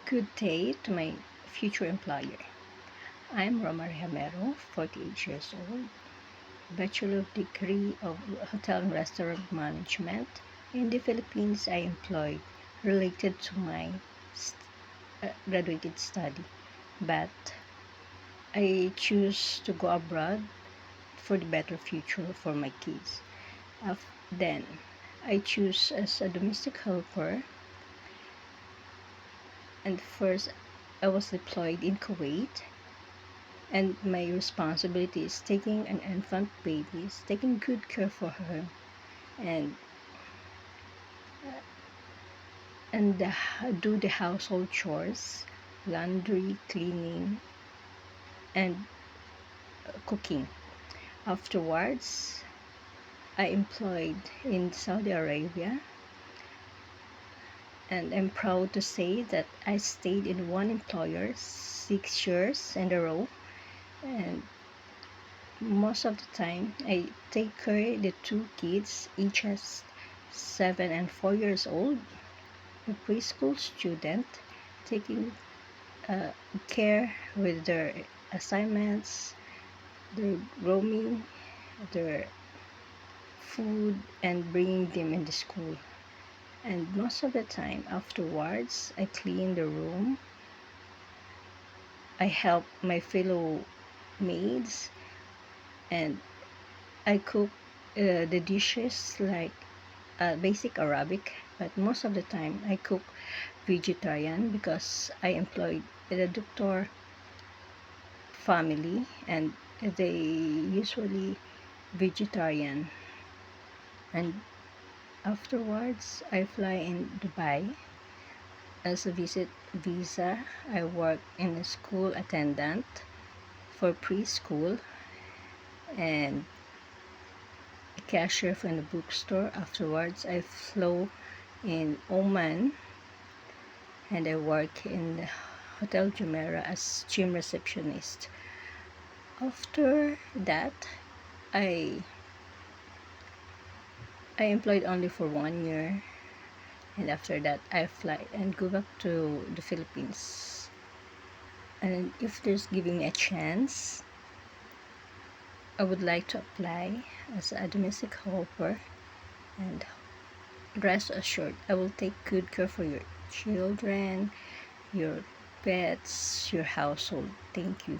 Good day to my future employer. I'm Romar Hamero, 48 years old, Bachelor degree of Hotel and Restaurant Management. In the Philippines, I employed related to my graduated study, but I choose to go abroad for the better future for my kids. Then, I choose as a domestic helper, and first I was deployed in Kuwait, and my responsibility is taking an infant baby, taking good care for her, and do the household chores, laundry, cleaning, and cooking. Afterwards, I employed in Saudi Arabia, and I'm proud to say that I stayed in one employer 6 years in a row, and most of the time I take care of the two kids, each has 7 and 4 years old, a preschool student, taking care with their assignments, their roaming, their food, and bringing them in the school. And most of the time afterwards, I clean the room, I help my fellow maids, and I cook the dishes like basic Arabic, but most of the time I cook vegetarian because I employed the doctor family, and they usually vegetarian. And afterwards, I fly in Dubai as a visit visa. I work in a school attendant for preschool and a cashier from the bookstore. Afterwards, I flew in Oman, and I work in the Hotel Jumeirah as gym receptionist. After that, I employed only for 1 year, and after that I fly and go back to the Philippines. And if there's giving me a chance, I would like to apply as a domestic helper, and rest assured I will take good care for your children, your pets, your household. Thank you.